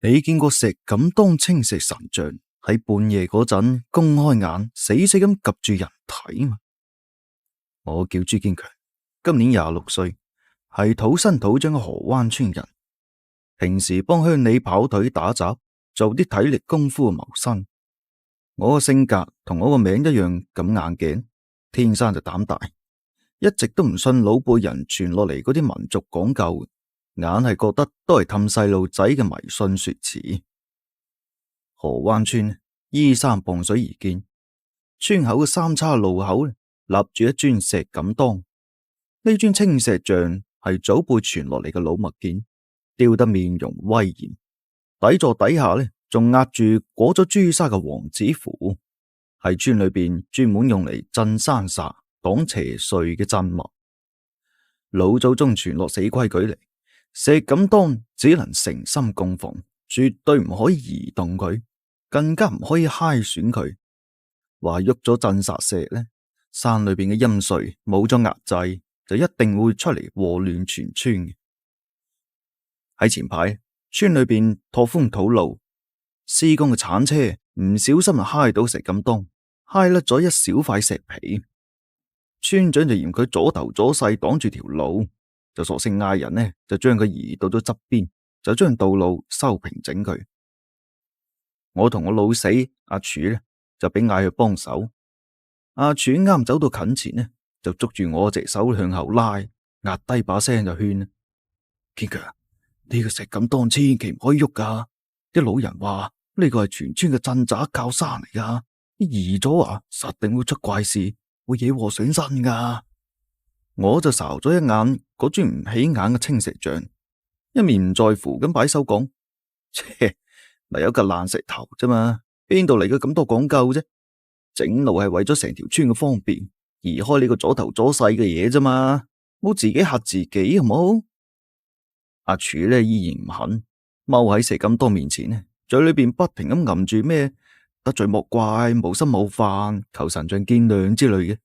你見過石敢當青石神像喺半夜嗰陣公開眼死死咁及住人體嘛？我叫朱堅強，今年26歲，係土生土長嘅河灣村人。平時幫鄉里跑腿打雜，做啲體力功夫謀生。我個性格同我個名一樣咁硬頸，天生就膽大，一直都唔信老輩人傳落嚟嗰啲民俗講究，硬係覺得都係氹細路仔嘅迷信說辭。河灣村依山傍水而建，村口嘅三叉路口立住一尊石敢當。呢尊青石像係祖輩傳落嚟嘅老物件，雕得面容威嚴，底座底下仲壓住裹咗朱砂嘅黃紙符，係村裏邊專門用嚟鎮山煞、擋邪祟嘅鎮物。老祖宗傳落死規矩嚟，石敢當只能誠心供奉，絕對唔可以移動佢，更加唔可以揩損佢。話喐咗鎮煞石山裏邊嘅陰祟冇咗壓制，就一定會出嚟禍亂全村嘅。喺前排，村裏邊拓寬土路，施工嘅鏟車唔小心就揩到石敢當，揩甩咗一小塊石皮。村長就嫌佢阻頭阻勢擋住條路，就索性嗌人就將佢移到咗側邊，就將道路修平整佢。我同我老死阿柱就俾嗌去幫手。阿柱啱走到近前就捉住我隻手向後拉，壓低把聲就勸：堅強，呢個石敢當千祈唔可以喐噶，啲老人話呢個係全村嘅鎮宅靠山嚟噶，移咗實定會出怪事，會惹禍上身噶。我就睄咗一眼嗰尊唔起眼嘅青石像，一面唔在乎咁擺手講：切，咪有嚿爛石頭啫嘛，邊度嚟嘅咁多講究啫？整路係為咗成條村嘅方便，移開呢個阻頭阻勢嘅嘢啫嘛，冇自己嚇自己好冇？阿柱依然唔肯，踎喺石敢當面前嘴裏邊不停咁吟住咩得罪莫怪、無心冇犯、求神像見諒之類嘅。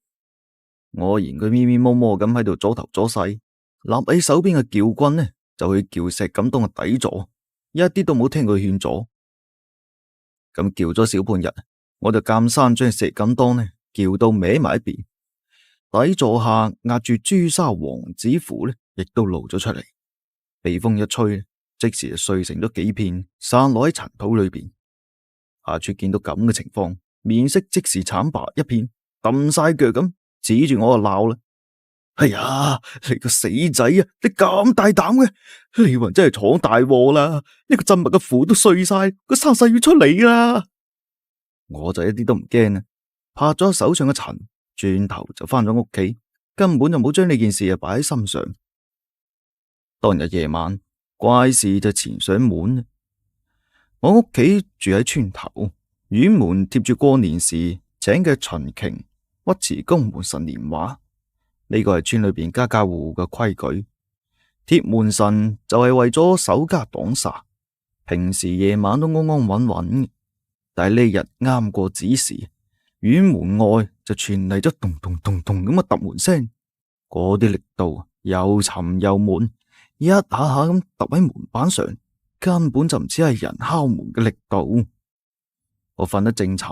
我嫌佢咪咪摸摸咁喺度阻頭阻勢，立起手邊嘅撬棍就去撬石敢當嘅底座，一啲都冇聽佢勸阻。咁撬咗小半日，我就監生將石敢當撬到歪埋一邊，底座下壓住朱砂黃紙符亦都露咗出嚟。被風一吹，即時就碎成咗幾片，散落喺塵土裏邊。阿柱見到咁嘅情況，面色即時慘白一片，揼晒腳咁指住我就鬧啦：哎呀，你個死仔啊！你咁大膽嘅，你雲真係闖大禍啦！呢個鎮物嘅符都碎晒，個生勢要出嚟啦！我就一啲都唔驚啊，拍咗手上嘅塵，轉頭就翻咗屋企，根本就冇將呢件事擺喺心上。當日夜晚，怪事就纏上門。我屋企住喺村頭，院門貼住過年時請嘅秦瓊、尉遲宮門神年畫，呢個係村裏邊家家戶戶嘅規矩。貼門神就係為咗守家擋煞，平時夜晚都安安穩穩，但係呢日啱過子時，院門外就傳嚟咗咚咚咚咚咁嘅揼門聲，嗰啲力度又沉又悶，一下下咁揼喺門板上，根本就唔似係人敲門嘅力度。我瞓得正沉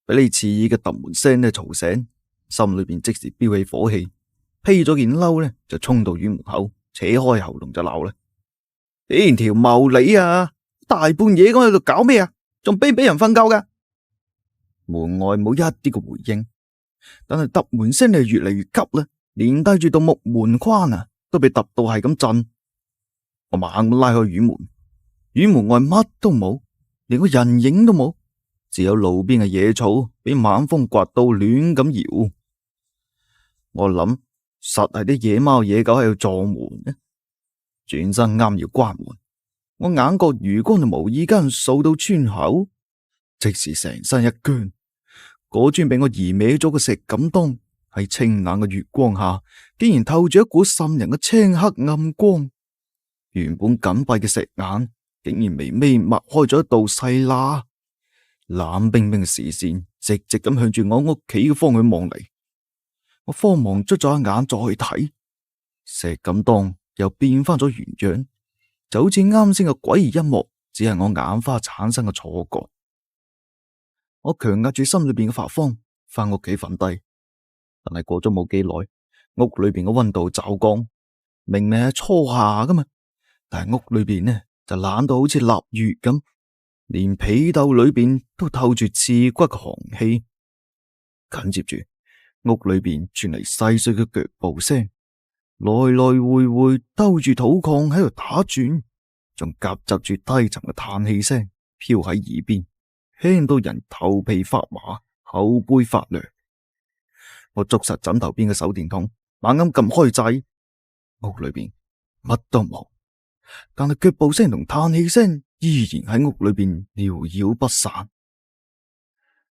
俾呢刺耳嘅揼門聲嘈醒，心裏邊即時飆起火氣，披咗件褸就衝到院門口，扯開喉嚨就鬧啦：邊條茂利啊！大半夜咁喺度搞咩啊？仲俾唔俾人瞓覺噶？門外冇一啲嘅回應，但係揼門聲越嚟越急啦，連帶住道木門框都被揼到係咁震。我猛咁拉開院門，院門外乜都冇，連個人影都冇，只有路邊嘅野草俾猛風刮到亂咁搖。我諗實係啲野貓野狗喺度撞門呢。轉身啱要關門，我眼角餘光就無意間掃到村口，即時成身一僵。嗰尊俾我移歪咗嘅石敢當喺清冷嘅月光下，竟然透住一股滲人嘅青黑暗光。原本緊閉嘅石眼，竟然微微擘開咗一道細罅，冷冰冰嘅視線直直咁向住我屋企嘅方向望嚟。我慌忙捽咗一眼再睇，石敢當又變翻咗原樣，就好似啱先嘅詭異一幕只係我眼花產生嘅錯覺。我強壓住心裏邊嘅發慌，翻屋企瞓低。但係過咗冇幾耐，屋裏邊嘅溫度驟降，明明係初夏噶嘛，但係屋裏邊呢就冷到好似臘月咁，連被竇裏邊都透住刺骨嘅寒氣。緊接住，屋裏邊傳嚟細碎嘅腳步聲，來來回回兜住土炕喺度打轉，仲夾雜住低沉嘅嘆氣聲飄喺耳邊，輕到人頭皮發麻，後背發涼。我捉實枕頭邊嘅手電筒，猛咁撳開掣。屋裏邊乜都冇，但係腳步聲同嘆氣聲依然喺屋裏邊繚繞不散。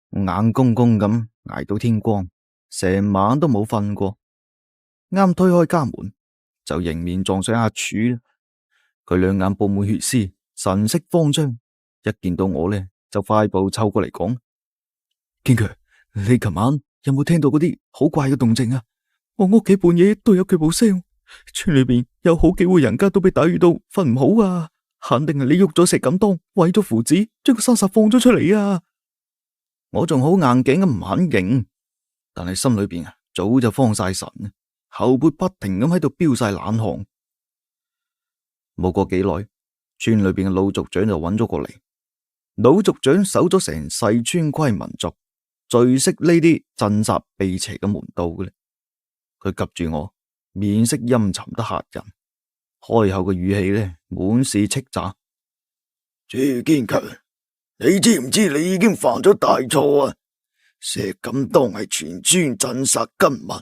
我眼公公咁挨到天光，成晚都冇瞓過。啱推開家門，就迎面撞上阿柱。佢兩眼布滿血絲，神色慌張，一見到我呢，就快步湊過嚟講：堅強，你琴晚有冇聽到嗰啲好怪嘅動靜啊？我屋企半夜都有腳步聲，村裏邊有好幾戶人家都被打擾到瞓唔好啊！肯定係你喐咗石敢當，毀咗符紙，將個沙沙放咗出嚟啊！我仲好硬頸咁唔肯認，但係心裏邊啊早就慌晒神，後背不停咁喺度飆晒冷汗。冇過幾耐，村裏邊嘅老族長就揾咗過嚟。老族長守咗成世村規民俗，最識呢啲鎮煞避邪嘅門道嘅咧。佢及住我，面色陰沉得嚇人，開口嘅語氣呢滿是斥責：朱堅強，你知唔知你已經犯咗大錯啊？石敢當係全村鎮煞根物，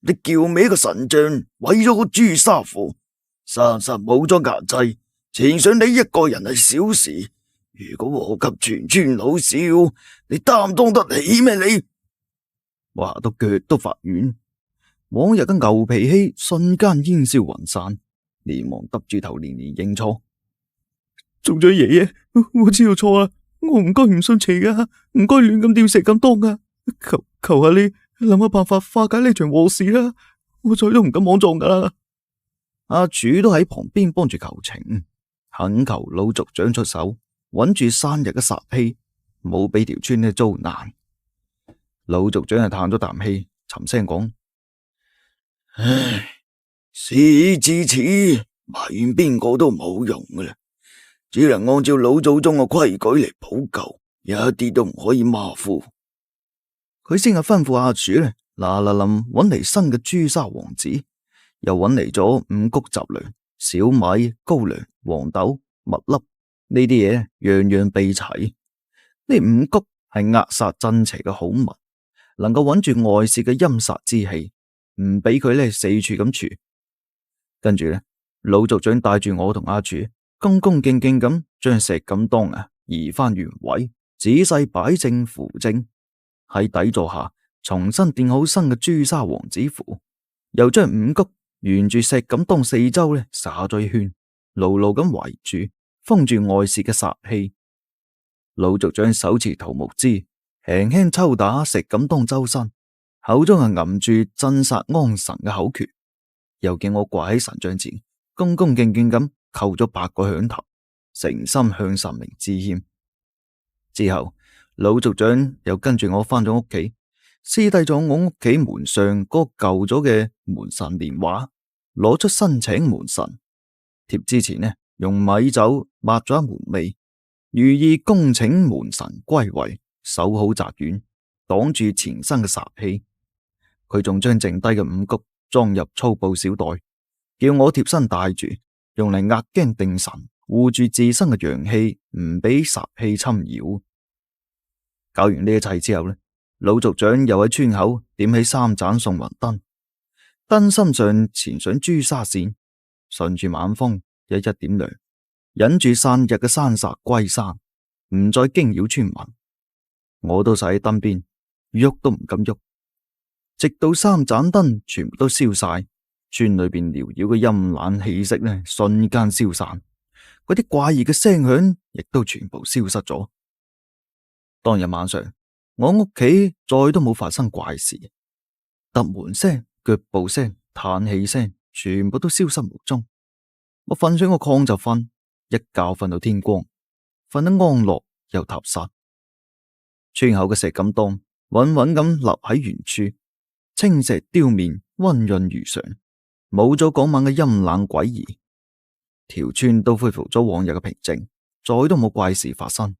你叫歪個神像，毀咗個朱砂符，沙沙冇咗壓制，纏上你一個人係小事，如果禍及全村老少，你擔當得起咩？你話到腳都發軟，往日嘅牛脾氣瞬間煙消雲散，連忙耷住頭連連認錯：族長爺爺，我知道錯啦，我唔該唔信邪噶，唔該亂咁吊石敢當噶，求下你諗下辦法化解呢場禍事啦，我再都唔敢莽撞噶啦。阿柱都喺旁邊幫住求情，懇求老族長出手，穩住生日嘅煞氣，冇俾條村呢遭難。老族長係嘆咗啖氣，沉聲講：唉，事已至此，埋怨邊個都冇用噶啦，只能按照老祖宗嘅規矩嚟補救，一啲都唔可以馬虎。佢先係吩咐阿柱呢，嗱嗱臨揾嚟新嘅朱砂黃紙，又揾嚟咗五穀雜糧、小米、高粱、黃豆、麥粒呢啲嘢，樣樣備齊。呢五穀係壓煞鎮邪嘅好物，能夠穩住外泄嘅陰煞之氣，唔俾佢呢四處咁傳。跟住呢，老族長帶住我同阿柱，恭恭敬敬咁將石敢當移翻原位，仔細擺正符正，喺底座下重新墊好新嘅朱砂黃紙符，又將五穀沿住石敢當四周呢灑咗一圈，牢牢咁圍住，封住外泄嘅煞氣。老族長手持桃木枝，輕輕抽打石敢當周身，口中係吟住鎮煞安神嘅口訣，又叫我掛喺神像前，恭恭敬敬咁叩咗8個響頭，誠心向神明致歉。之後，老族長又跟住我翻咗屋企，撕低咗我屋企門上嗰舊咗嘅門神年畫，攞出申請門神貼之前呢，用米酒抹咗一門楣，寓意恭請門神歸位，守好宅院，擋住前生嘅煞氣。佢仲將剩低嘅五穀裝入粗布小袋，叫我貼身帶住，用嚟壓驚定神，護住自身嘅陽氣，唔俾煞氣侵擾。搞完呢一切之後呢，老族長又喺村口點起3盞送魂燈，燈芯上纏上朱砂線，順住晚風一一點亮，引住散日嘅山煞歸山，唔再驚擾村民。我都實喺燈邊，喐都唔敢喐，直到3盞燈全部都燒晒，村裏邊繚繞嘅陰冷氣息呢瞬間消散，嗰啲怪異嘅聲響亦都全部消失咗。當日晚上，我屋企再都冇發生怪事，突門聲、腳步聲、嘆氣聲全部都消失無蹤。我瞓上個炕就瞓，一覺瞓到天光，瞓得安樂又踏實。村口嘅石敢當穩穩咁立喺原處，青石雕面溫潤如常，冇咗嗰晚嘅陰冷詭異。條村都恢復咗往日嘅平靜，再都冇怪事發生。